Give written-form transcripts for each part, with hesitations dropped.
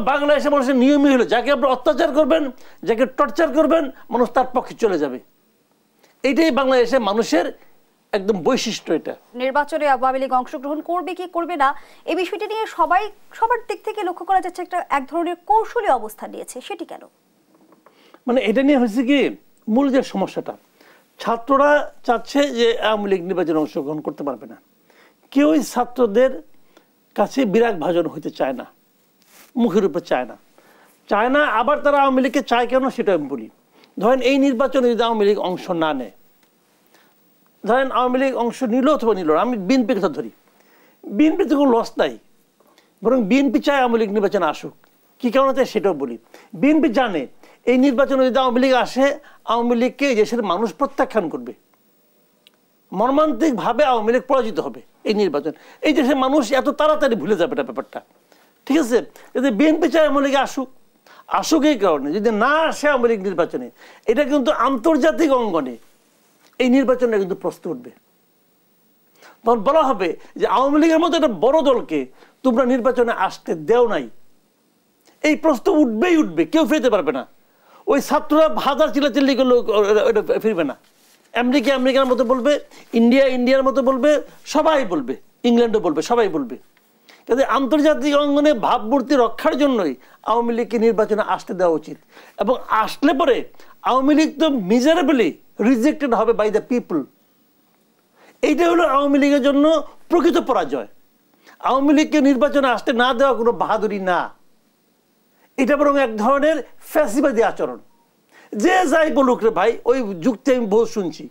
বাংলাদেশের মানুষের নিয়মই হলো যাকে আপনি অত্যাচার করবেন, যাকে টর্চার করবেন, মানুষ তার পক্ষে চলে যাবে। এইটাই বাংলাদেশের মানুষের একদম বৈশিষ্ট্য। এটা নির্বাচনে আওয়ামী লীগ অংশগ্রহণ করবে কি করবে না এই বিষয়টি নিয়ে সবার দিক থেকে লক্ষ্য করা যাচ্ছে একটা এক ধরনের কৌশলী অবস্থান নিয়েছে, সেটি কেন? মানে এটা নিয়ে হয়েছে কি, মূল যে সমস্যাটা, ছাত্ররা চাচ্ছে যে আওয়ামী লীগ নির্বাচনে অংশগ্রহণ করতে পারবে না। কেউই ছাত্রদের কাছে বিরাগ ভাজন হইতে চায় না, মুখের উপর চায় না। আবার তারা আওয়ামী লীগকে চায় কেন সেটা আমি বলি। ধরেন এই নির্বাচনে যদি আওয়ামী লীগ অংশ না নেয়, ধরেন আওয়ামী লীগ অংশ নিল অথবা নিল, আমি বিএনপির কথা ধরি, বিএনপির তো কোনো লস নাই, বরং বিএনপি চায় আওয়ামী লীগ নির্বাচনে আসুক। কী কারণে চায় সেটাও বলি। বিএনপি জানে এই নির্বাচনে যদি আওয়ামী লীগ আসে, আওয়ামী লীগকে এই দেশের মানুষ প্রত্যাখ্যান করবে, মর্মান্তিকভাবে আওয়ামী লীগ পরাজিত হবে এই নির্বাচন। এই দেশের মানুষ এত তাড়াতাড়ি ভুলে যাবে এটা ব্যাপারটা, ঠিক আছে? যদি বিএনপি চায় আওয়ামী লীগ আসুক এই কারণে, যদি না আসে আওয়ামী লীগ নির্বাচনে, এটা কিন্তু আন্তর্জাতিক অঙ্গনে এই নির্বাচনে কিন্তু প্রশ্ন উঠবে। তখন বলা হবে যে আওয়ামী লীগের মতো একটা বড় দলকে তোমরা নির্বাচনে আসতে দেও নাই। এই প্রশ্ন উঠবে, কেউ ফিরতে পারবে না। ওই ছাত্ররা হাজার চিল্লাচিল্লি করলেও ওটা ফিরবে না। আমেরিকার মতো বলবে, ইন্ডিয়ার মতো বলবে, সবাই বলবে, ইংল্যান্ডও বলবে, সবাই বলবে। কিন্তু আন্তর্জাতিক অঙ্গনে ভাবমূর্তি রক্ষার জন্যই আওয়ামী লীগকে নির্বাচনে আসতে দেওয়া উচিত। এবং আসলে পরে আওয়ামী লীগ তো মিজারেবলি রিজেক্টেড হবে বাই দ্য পিপল। এইটা হলো আওয়ামী লীগের জন্য প্রকৃত পরাজয়। আওয়ামী লীগকে নির্বাচনে আসতে না দেওয়া কোনো বাহাদুরি না, এটা বরং এক ধরনের ফ্যাসিবাদী আচরণ। যে যাই বলুক রে ভাই, ওই যুক্তি আমি বহু শুনছি,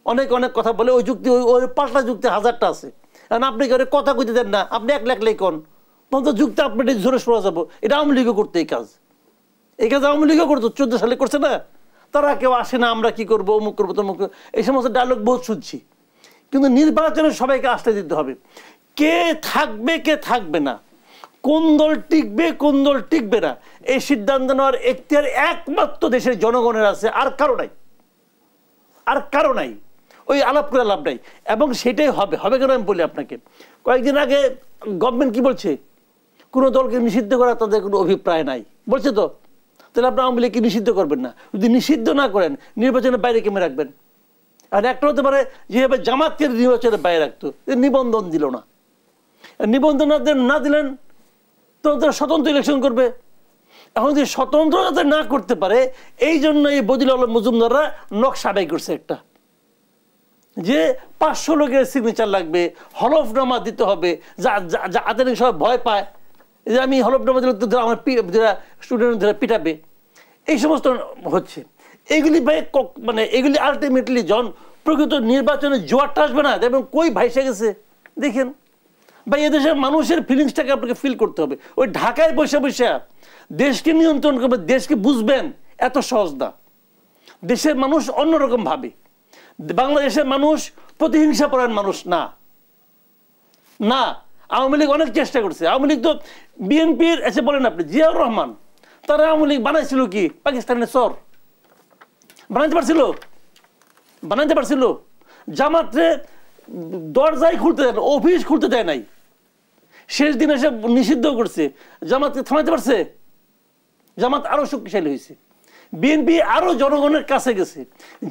অনেক কথা বলে, ওই যুক্তি ওই পাল্টা যুক্তি হাজারটা আছে। কারণ আপনি কেউ কথা কইতে দেন না, আপনি এক লেখলেই কোন তখন তো যুক্তি আপনি জোরে শোনা যাবো। এটা আওয়ামী লীগও করতে এই কাজ আওয়ামী লীগও করতো, 14 সালে করছে না। তারা কেউ আসে না, আমরা কি করবো, অমুক করবো তমুক, এই সমস্ত ডায়লগ বহুত শুনছি। কিন্তু নির্বাচনে সবাইকে আসতে দিতে হবে। কে থাকবে কে থাকবে না, কোন দল টিকবে কোন দল টিকবে না, এই সিদ্ধান্ত নেওয়ার এখতিয়ার একমাত্র দেশের জনগণের আছে, আর কারো নাই। ওই আলাপ করে লাভ নাই। এবং সেটাই হবে কেন আমি বলি আপনাকে। কয়েকদিন আগে গভর্নমেন্ট কি বলছে, কোনো দলকে নিষিদ্ধ করা তাদের কোনো অভিপ্রায় নাই বলছে। তো তাহলে আপনি আওয়ামী লীগকে নিষিদ্ধ করবেন না। যদি নিষিদ্ধ না করেন, নির্বাচনের বাইরে কেমন রাখবেন? আর একটা হতে পারে যেভাবে জামাতকে নির্বাচনের বাইরে রাখতো, নিবন্ধন দিল না, নিবন্ধন না দিলেন তো তারা স্বতন্ত্র ইলেকশন করবে। এখন যদি স্বতন্ত্র যাতে না করতে পারে, এই জন্য এই বদিউল আলম মজুমদাররা নকশা আদায় করছে একটা, যে 500 লোকের সিগনেচার লাগবে, হলফনামা দিতে হবে, যা আদানি সবাই ভয় পায় যে আমি হলফনামা দিলে তো আমার স্টুডেন্ট ধরে পিটাবে, এই সমস্ত হচ্ছে। এগুলি ভাই মানে এগুলি আলটিমেটলি যখন প্রকৃত নির্বাচনে জোয়ারটা আসবে না, এবং কই ভাইসে গেছে দেখেন ভাই। এদেশের মানুষের ফিলিংসটাকে আপনাকে ফিল করতে হবে। ওই ঢাকায় বসে দেশকে নিয়ন্ত্রণ করবে, দেশকে বুঝবেন, এত সহজ না। দেশের মানুষ অন্যরকম ভাবে। বাংলাদেশের মানুষ প্রতিহিংসা পরায়ণ মানুষ না। আওয়ামী লীগ অনেক চেষ্টা করছে। আওয়ামী লীগ তো বিএনপির এসে বলেন আপনি, জিয়াউর রহমান তারা আওয়ামী লীগ বানাইছিল কি পাকিস্তানের চর বানাইতে পারছিল? জামাতে দরজাই খুলতে দেয় না, অফিস খুলতে দেয় নাই, শেষ দিন এসে নিষিদ্ধ করছে। জামাতকে থামাইতে পারছে? জামাত আরো শক্তিশালী হয়েছে, বিএনপি আরো জনগণের কাছে গেছে,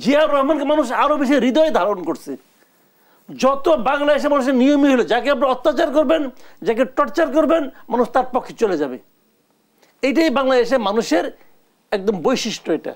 জিয়াউর রহমানকে মানুষ আরো বেশি হৃদয়ে ধারণ করছে। যত বাংলাদেশের মানুষের নিয়মই হলো যাকে আপনি অত্যাচার করবেন, যাকে টর্চার করবেন, মানুষ তার পক্ষে চলে যাবে। এইটাই বাংলাদেশের মানুষের একদম বৈশিষ্ট্য। এটা